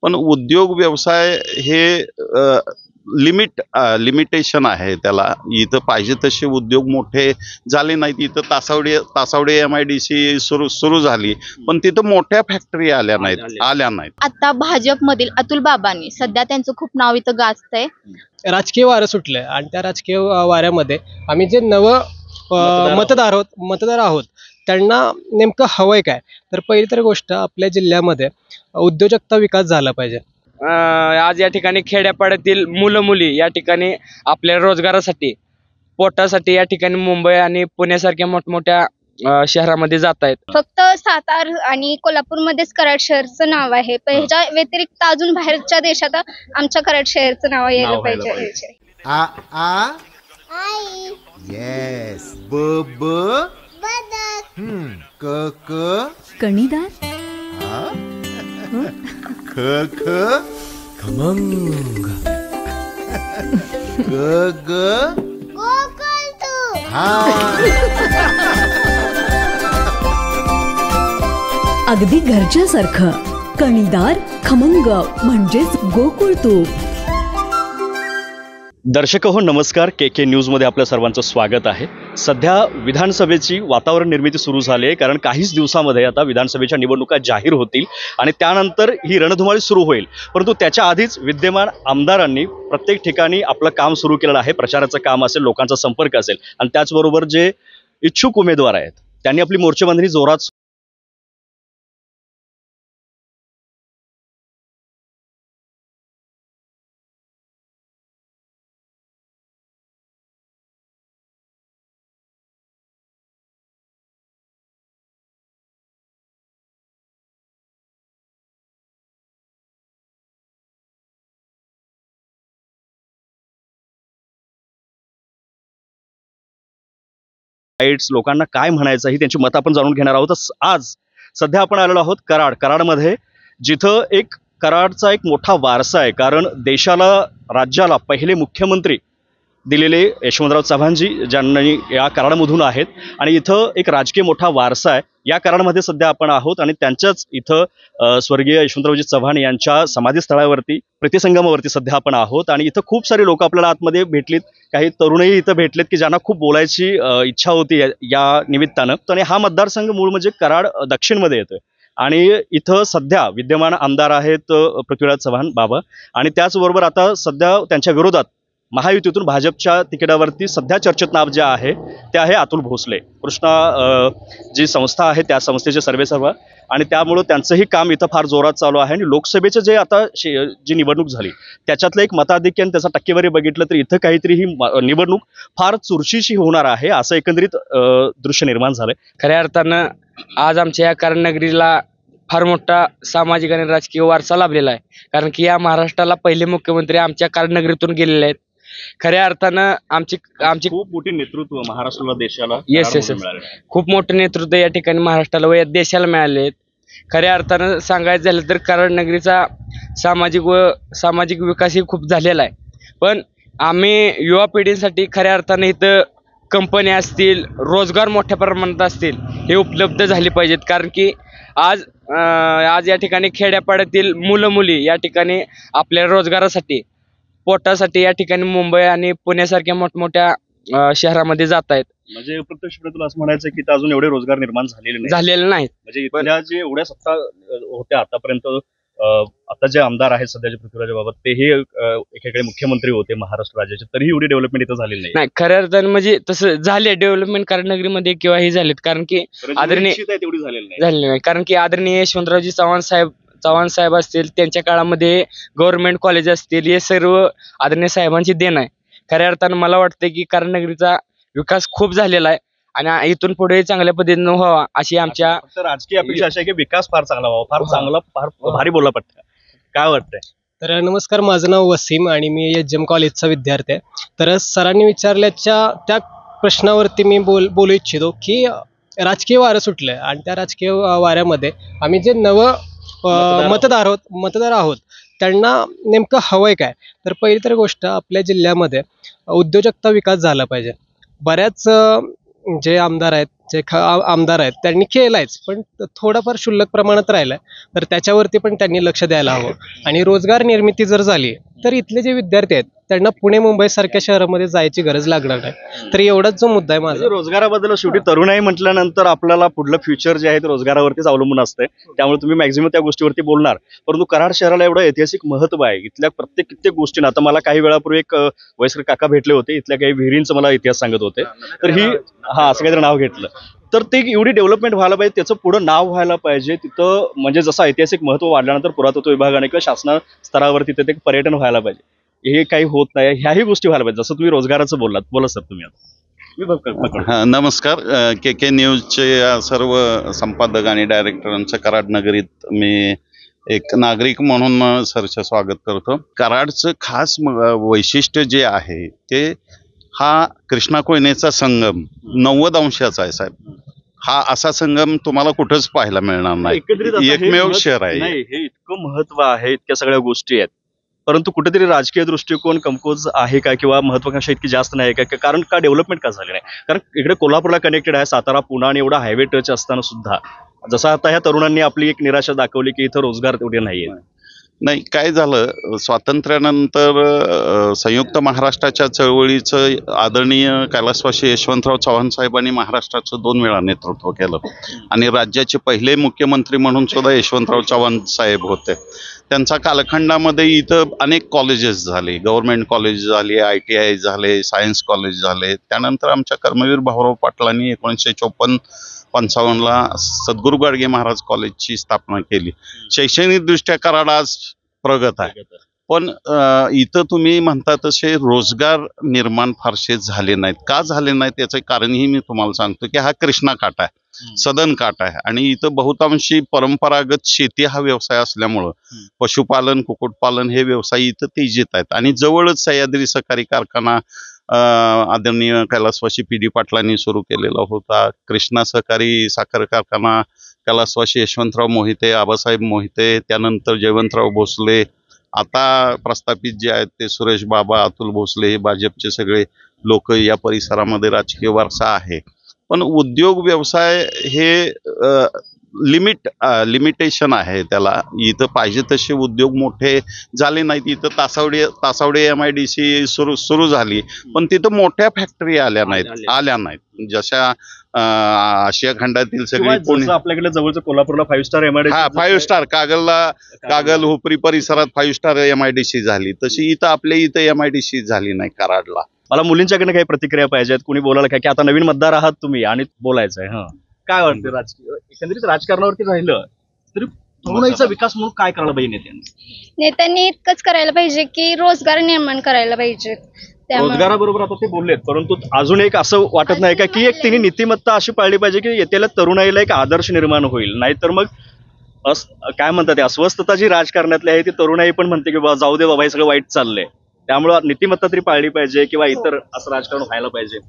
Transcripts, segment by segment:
पण उद्योग व्यवसाय हे लिमिटेशन आहे त्याला. इथं पाहिजे तसे उद्योग मोठे झाले नाहीत. इथं तासावडे MIDC सुरू झाली, पण तिथं मोठ्या फॅक्टरी आल्या नाहीत. आता भाजपमधील अतुल बाबांनी सध्या त्यांचं खूप नाव इथं गाजतंय. राजकीय वारं सुटलंय आणि त्या राजकीय वाऱ्यामध्ये आम्ही जे मतदार आहोत त्यांना नेमकं हवंय काय. तर पहिली तर गोष्ट, आपल्या जिल्ह्यामध्ये उद्योजकता विकास झाला पाहिजे. आज या ठिकाणी खेड्यापाड्यातील मुलं मुली या ठिकाणी आपल्या रोजगारासाठी, पोटासाठी या ठिकाणी मुंबई आणि पुण्यासारख्या मोठमोठ्या शहरामध्ये जात आहेत. फक्त सातारा आणि कोल्हापूरमध्येच कराड शहरचं नाव आहे, पण ह्याच्या व्यतिरिक्त अजून बाहेरच्या देशात आमच्या कराड शहरचं नाव यायला पाहिजे. येस कणीदार खमंग अगदी घरच्यासारखं. कणीदार खमंग म्हणजेच गोकुळ तूप. दर्शक हो, नमस्कार. KK न्यूजमध्ये आपल्या सर्वांचं स्वागत आहे. सध्या विधानसभेची वातावरण निर्मिती सुरू झाली आहे, कारण काहीच दिवसामध्ये आता विधानसभेच्या निवडणुका जाहीर होतील आणि त्यानंतर ही रणधुमाळी सुरू होईल. परंतु त्याच्या आधीच विद्यमान आमदारांनी प्रत्येक ठिकाणी आपलं काम सुरू केलेलं आहे. प्रचाराचं काम असेल, लोकांचा संपर्क असेल, आणि त्याचबरोबर जे इच्छुक उमेदवार आहेत त्यांनी आपली मोर्चेबंदी जोरात लोकांना काय म्हणायचं ही त्यांची मतं आपण जाणून घेणार आहोत. आज सध्या आपण आलेलो आहोत कराडमध्ये, जिथं कराडचा एक मोठा वारसा आहे. कारण देशाला, राज्याला पहिले मुख्यमंत्री दिलेले यशवंतराव चव्हाणजी ज्यांनी या कराडमधून आहेत, आणि इथं एक राजकीय मोठा वारसा आहे. या कराडमध्ये सध्या आपण आहोत आणि त्यांच्याच इथं स्वर्गीय यशवंतरावजी चव्हाण यांच्या समाधीस्थळावरती, प्रीतिसंगमावरती सध्या आपण आहोत. आणि इथं खूप सारे लोक आपल्याला आतमध्ये भेटलीत, काही तरुणही इथं भेटलेत की ज्यांना खूप बोलायची इच्छा होती या निमित्तानं. आणि हा मतदारसंघ मूळ म्हणजे कराड दक्षिणमध्ये येतोय, आणि इथं सध्या विद्यमान आमदार आहेत पृथ्वीराज चव्हाण बाबा, आणि त्याचबरोबर आता सध्या त्यांच्या विरोधात महायुतीतून भाजपच्या तिकिटावरती सध्या चर्चेत नाव जे आहे ते आहे अतुल भोसले. कृष्णा जी संस्था आहे त्या संस्थेचे सर्वेसर्वा, आणि त्यामुळं त्यांचंही काम इथं फार जोरात चालू आहे. आणि लोकसभेचं जे आता जी निवडणूक झाली त्याच्यातलं एक मताधिक्य आणि त्याचा टक्केवारी बघितलं तर इथं काहीतरी ही निवडणूक फार चुरशीची होणार आहे, असं एकंदरीत दृश्य निर्माण झालंय. खऱ्या अर्थानं आज आमच्या या कराड नगरीला फार मोठा सामाजिक आणि राजकीय वारसा लाभलेला आहे. कारण की या महाराष्ट्राला पहिले मुख्यमंत्री आमच्या कराड नगरीतून गेलेले आहेत. खऱ्या अर्थानं आमची खूप मोठी नेतृत्व महाराष्ट्राला, देशाला येस खूप मोठं नेतृत्व या ठिकाणी महाराष्ट्राला व या देशाला मिळाले आहेत. खऱ्या अर्थानं सांगायचं झालं तर कराड नगरीचा सामाजिक विकासही खूप झालेला आहे. पण आम्ही युवा पिढीसाठी खऱ्या अर्थानं इथं कंपन्या असतील, रोजगार मोठ्या प्रमाणात असतील, हे उपलब्ध झाले पाहिजेत. कारण की आज या ठिकाणी खेड्यापाड्यातील मुलं मुली या ठिकाणी आपल्या रोजगारासाठी, पोटासाठी या ठिकाणी मुंबई आणि पुण्यासारख्या मोठमोठ्या शहरामध्ये जात आहेत. म्हणजे प्रत्यक्षपणे तुला असं म्हणायचं की अजून एवढे रोजगार निर्माण झालेले नाहीत. म्हणजे इथल्या जे एवढ्या सत्ता होत्या आतापर्यंत, आता जे आमदार आहेत सध्याचे पृथ्वीराज बाबा, तेही एकीकडे मुख्यमंत्री होते महाराष्ट्र राज्याचे, तरीही एवढी डेव्हलपमेंट इथं झालेली नाही. खऱ्या अर्थानं म्हणजे तसं झाले डेव्हलपमेंट कराड नगरीमध्ये किंवा हे झालेत. कारण की आदरणीय तेवढी झालेली नाही. कारण की आदरणीय यशवंतरावजी चव्हाण साहेब असतील, त्यांच्या काळामध्ये गव्हर्नमेंट कॉलेज असतील, हे सर्व आदरणीय साहेबांची देण आहे. खऱ्या अर्थानं मला वाटतं की कराड नगरीचा विकास खूप झालेला आहे आणि इथून पुढे चांगल्या पद्धतीनं व्हावा अशी आमच्या राजकीय अपेक्षा अशी आहे की विकास फार चांगला व्हावा. फार चांगला, फार भारी बोलला पटकन. काय वाटतंय? तर नमस्कार, माझं नाव वसीम आणि मी HM कॉलेजचा विद्यार्थी आहे. तर सरांनी विचारल्याच्या त्या प्रश्नावरती मी बोलू इच्छितो की राजकीय वारं सुटलंय आणि त्या राजकीय वाऱ्यामध्ये आम्ही जे मतदार आहोत त्यांना नेमकं हवंय काय. तर पहिली तर गोष्ट, आपल्या जिल्ह्यामध्ये उद्योजकता विकास झाला पाहिजे. बऱ्याच जे आमदार आहेत जे आमदार आहेत त्यांनी केलायच, पण थोडंफार क्षुल्लक प्रमाणात राहिलाय, तर त्याच्यावरती पण त्यांनी लक्ष द्यायला हवं. आणि रोजगार निर्मिती जर झाली तर इथले जे विद्यार्थी आहेत त्यांना पुणे मुंबई सारख्या शहरामध्ये जायची गरज लागणार नाही. तर एवढाच जो मुद्दा आहे माझा. रोजगाराबद्दल शेवटी तरुणाई म्हटल्यानंतर आपल्याला पुढलं फ्युचर जे आहे ते रोजगारावरतीच अवलंबून असते, त्यामुळे तुम्ही मॅक्झिमम त्या गोष्टीवरती बोलणार. परंतु कराड शहराला एवढं ऐतिहासिक महत्व आहे, इथल्या कित्येक गोष्टींना. आता मला काही वेळापूर्वी एक वयस्कर काका भेटले होते, इथल्या काही विहिरींचं मला इतिहास सांगत होते. तर ही असं काहीतरी नाव घेतलं, तर ते एवढी डेव्हलपमेंट व्हायला पाहिजे, त्याचं पुढं नाव व्हायला पाहिजे तिथं. म्हणजे जसं ऐतिहासिक महत्व वाढल्यानंतर पुरातत्व विभागाने किंवा शासना स्तरावर तिथे ते पर्यटन व्हायला पाहिजे. हे काही होत नाही, ह्याही गोष्टी व्हायला पाहिजे. जसं तुम्ही रोजगाराचं बोललात, बोला सर तुम्ही आता. हा, नमस्कार. के न्यूजचे सर्व संपादक आणि डायरेक्टरांचं कराड नगरीत मी एक नागरिक म्हणून सरचं स्वागत करतो. कराडचं खास वैशिष्ट्य जे आहे ते हा कृष्णा कोयनेचा संगम 90 अंशाचा आहे साहेब. हा असा संगम तुम्हाला कुठंच पाहायला मिळणार नाही, एकमेव शहर आहे. नाही, हे इतकं महत्व आहे, इतक्या सगळ्या गोष्टी आहेत, परंतु कुठेतरी राजकीय दृष्टिकोन कमकुवत आहे का, किंवा महत्वाकांक्षा इतकी जास्त नाही का? कारण का डेव्हलपमेंट का झाली नाही? कारण इकडे कोल्हापूरला कनेक्टेड आहे, सातारा पुणे, आणि एवढा हायवे टच असताना सुद्धा जसं आता ह्या तरुणांनी आपली एक निराशा दाखवली की इथं रोजगार तेवढे नाहीये. नाही, काय झालं, स्वातंत्र्यानंतर संयुक्त महाराष्ट्राच्या चळवळीचं आदरणीय कैलासवासी यशवंतराव चव्हाण साहेबांनी महाराष्ट्राचं 2 वेळा नेतृत्व केलं, आणि राज्याचे पहिले मुख्यमंत्री म्हणून सुद्धा यशवंतराव चव्हाण साहेब होते. त्यांच्या कालखंडामध्ये इथं अनेक कॉलेजेस झाले, गव्हर्नमेंट कॉलेज झाली, ITI झाले, सायन्स कॉलेज झाले. त्यानंतर आमच्या कर्मवीर भाऊराव पाटलांनी 1954-55ला सद्गुरू गाडगे महाराज कॉलेजची स्थापना केली. शैक्षणिक दृष्ट्या कराड आज प्रगत आहे, पण इथं तुम्ही म्हणता तसे रोजगार निर्माण फारसे झाले नाहीत. का झाले नाहीत याचं कारणही मी तुम्हाला सांगतो की हा कृष्णा काठ आहे, सदन काठ आहे, आणि इथं बहुतांशी परंपरागत शेती हा व्यवसाय असल्यामुळं पशुपालन, कुक्कुटपालन हे व्यवसाय इथं तेजीत आहेत. आणि जवळच सह्याद्री सहकारी कारखाना आदरणीय कैलासवासी PD पाटलांनी सुरू केलेला होता. कृष्णा सहकारी साखर कारखाना कैलासवासी यशवंतराव मोहिते, आबासाहेब मोहिते, त्यानंतर जयवंतराव भोसले, आता प्रस्थापित जे आहेत ते सुरेश बाबा, अतुल भोसले, हे भाजपचे सगळे लोक या परिसरामध्ये राजकीय वारसा आहे. पण उद्योग व्यवसाय हे लिमिटेशन आहे त्याला. इथं पाहिजे तसे उद्योग मोठे झाले नाहीत. इथं तासावडे MIDC सुरू झाली, पण तिथं मोठ्या फॅक्टरी आल्या नाहीत. जशा आशिया खंडातील सगळी पुणे, आपल्याकडे जवळचं कोल्हापूरला 5 star MIDC, 5 star Kagal Hupari परिसरात 5 स्टार MIDC झाली, तशी इथं MIDC झाली नाही कराडला. मला मुलींच्याकडनं काही प्रतिक्रिया पाहिजेत, कोणी बोलायला काय, की आता नवीन मतदार आहात तुम्ही आणि बोलायचंय. काय वाटतं, राजकीय एकंदरीत राजकारणावरती राहिलं तरी तरुणाईचा विकास म्हणून काय करायला पाहिजे नेत्यांनी इतकंच करायला पाहिजे की रोजगार निर्माण करायला पाहिजे. रोजगाराबरोबर आता ते बोललेत, परंतु अजून एक असं वाटत नाही का की एक तिने नीतिमत्ता अशी पाळली पाहिजे की येत्याला तरुणाईला एक आदर्श निर्माण होईल? नाहीतर मग काय म्हणतात, अस्वस्थता जी राजकारणातली आहे ती तरुणाई पण म्हणते की बाबा जाऊ दे बाबा, हे सगळं वाईट चाललंय. त्यामुळं नीतिमत्ता तरी पाळली पाहिजे, किंवा इतर असं राजकारण व्हायला पाहिजे.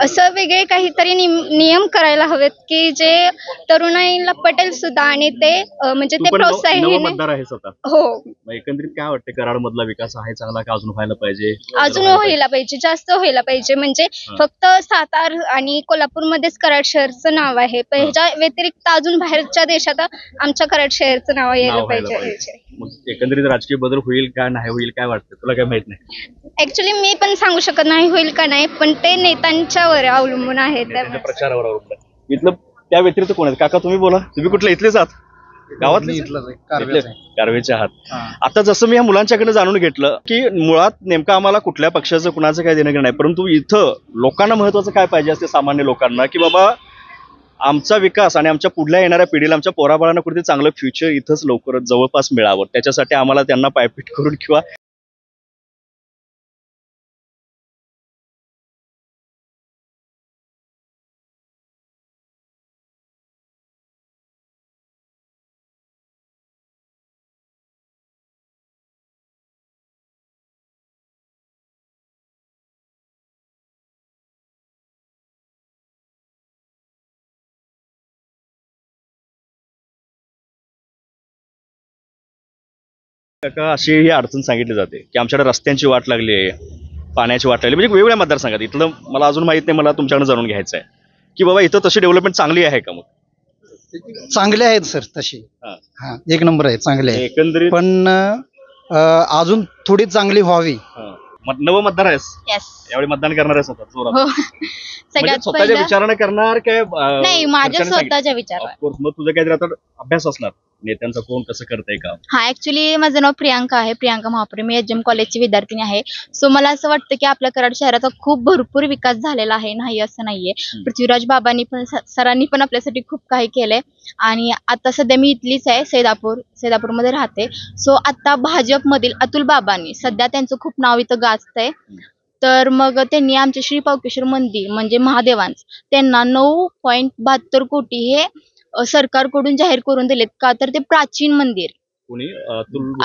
असं वेगळे काहीतरी नियम करायला हवेत की जे तरुणाईला पटेल सुद्धा, आणि ते म्हणजे ते प्रोत्साहन. मतदार आहे स्वतः. हो, एकंदरीत काय वाटतं, कराड मधला विकास आहे चांगला का अजून व्हायला पाहिजे? अजून व्हायला पाहिजे, जास्त व्हायला पाहिजे. म्हणजे फक्त सातारा आणि कोल्हापूरमध्येच कराड शहरचं नाव आहे, पण ह्याच्या व्यतिरिक्त अजून बाहेरच्या देशात आमच्या कराड शहरचं नाव यायला पाहिजे. मग एकंदरीत राजकीय बदल होईल का नाही होईल काय वाटतं तुला? काय माहित नाही ऍक्च्युली, मी पण सांगू शकत नाही होईल का नाही, पण ते नेत्यांच्यावर अवलंबून आहे. प्रचारावर अवलंबून. इथलं त्या व्यतिरिक्त कोण आहेत? काका तुम्ही बोला, तुम्ही कुठले इथलेच आहात? गावातले कारवेचे आहात. आता जसं मी या मुलांच्याकडे जाणून घेतलं की मुळात नेमकं आम्हाला कुठल्या पक्षाचं कुणाचं काही देणं घेणं नाही, परंतु इथं लोकांना महत्वाचं काय पाहिजे असते, सामान्य लोकांना, की बाबा आमचा विकास आणि आमच्या पुढल्या येणाऱ्या पिढीला, आमच्या पोराबाळांना कुठे चांगलं फ्युचर इथंच लवकरच जवळपास मिळावं. त्याच्यासाठी आम्हाला त्यांना पायपीट करून किंवा अशी ही अडचण सांगितली जाते की आमच्याकडे रस्त्यांची वाट लागली आहे, पाण्याची वाट लागली, म्हणजे वेगवेगळ्या मतदारसंघात. इथलं मला अजून माहित नाही, मला तुमच्याकडे जाणून घ्यायचं आहे की बाबा इथं तशी डेव्हलपमेंट चांगली आहे का? मग चांगले आहेत सर तशी. हा. हा, एक नंबर आहे, चांगले आहे. एकंदरीत पण अजून थोडी चांगली व्हावी. नवं मतदार आहेस, येस यावेळी मतदान करणार आहेस स्वतः जोरात? हो म्हणजे सगळ्यात स्वतःच्या पहिलं विचाराने करणार काय नाही माझ्या स्वतःच्या विचारावर. ऑफकोर्स. मग तुझं काहीतरी आता अभ्यास असणार नेत्यांचा, कोण कसं करतंय का? हा ऍक्च्युली माझं नाव प्रियांका आहे, प्रियांका महापुरे. मी एचएम कॉलेजची विद्यार्थिनी आहे. सो मला असं वाटतं की आपल्या कराड शहराचा खूप भरपूर विकास झालेला आहे, नाही असं नाहीये. पृथ्वीराज बाबांनी पण सरांनी पण आपल्यासाठी खूप काही केलंय. आणि आता सध्या मी इथलीच आहे, सैदापूरमध्ये राहते. सो आता भाजपमधील अतुल बाबांनी सध्या त्यांचं खूप नाव इथं गाजतंय. तर मग त्यांनी आमचे श्री पावकेश्वर मंदिर म्हणजे महादेवांस त्यांना 9.72 कोटी हे सरकारकडून जाहीर करून दिलेत. का तर ते प्राचीन मंदिर कोणी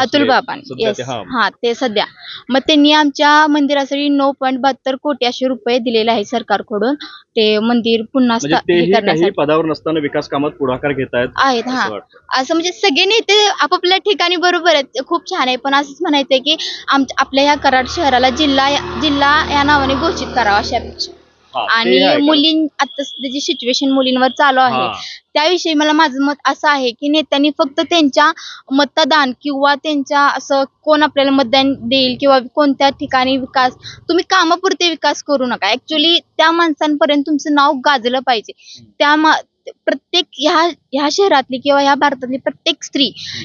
अतुल बाबांनी. येस हा ते सध्या मग त्यांनी आमच्या मंदिरासाठी 9.72 कोटी असे रुपये दिलेले आहे सरकारकडून. ते मंदिर पुन्हा म्हणजे तेही काही पदावर नसताना विकास कामात पुढाकार घेत आहेत. हा असं म्हणजे सगळे नेते आपापल्या ठिकाणी बरोबर आहेत, खूप छान आहे. पण असंच म्हणायचंय की आपल्या ह्या कराड शहराला जिल्हा या नावाने घोषित करावा अशी अपेक्षा. आणि आता सध्या जी सिच्युएशन मुलींवर चालू आहे त्याविषयी माझं मत असं आहे की नेत्यांनी फक्त त्यांच्या मतदान किंवा त्यांच्या असं कोण आपल्याला मतदान देईल किंवा कोणत्या ठिकाणी विकास, तुम्ही कामापुरते विकास करू नका. ऍक्च्युली त्या माणसांपर्यंत तुमचं नाव गाजलं पाहिजे. प्रत्येक ह्या शहरातली किंवा ह्या भारतातली प्रत्येक स्त्री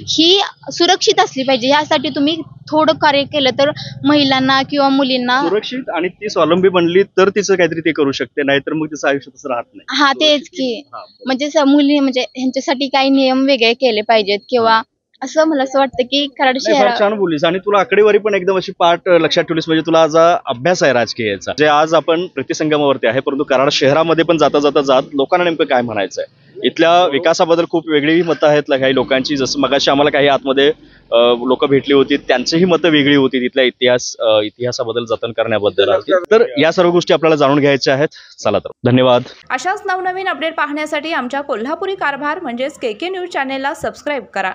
ही सुरक्षित असली पाहिजे. यासाठी तुम्ही थोडं कार्य केलं तर महिलांना किंवा मुलींना सुरक्षित, आणि ती स्वावलंबी बनली तर तिचं काहीतरी ते करू शकते, नाहीतर मग तिचं आयुष्य तसं राहत नाही. हा तेच की म्हणजे मुली म्हणजे ह्यांच्यासाठी काही नियम वेगळे केले पाहिजेत किंवा असं मला असं वाटतं की कराड शहर. छान बोललीस, आणि तुला आकडेवारी पण एकदम अशी पाठ लक्षात ठेवलीस. म्हणजे तुला आज अभ्यास आहे राजकीयाचा. जे आज आपण प्रतिसंगमावरती आहे, परंतु कराड शहरामध्ये पण जाता लोकांना नेमकं काय म्हणायचं आहे, इथल्या विकासाबद्दल खूप वेगळी मतं आहेत काही लोकांची. जसं मगाशी आम्हाला काही आतमध्ये लोक भेटली होती, त्यांचीही मतं वेगळी होती तिथल्या इतिहासाबद्दल जतन करण्याबद्दल. तर या सर्व गोष्टी आपल्याला जाणून घ्यायच्या आहेत. चला तर धन्यवाद. अशाच नवनवीन अपडेट पाहण्यासाठी आमच्या कोल्हापुरी कारभार म्हणजेच KK न्यूज चॅनेलला सबस्क्राईब करा.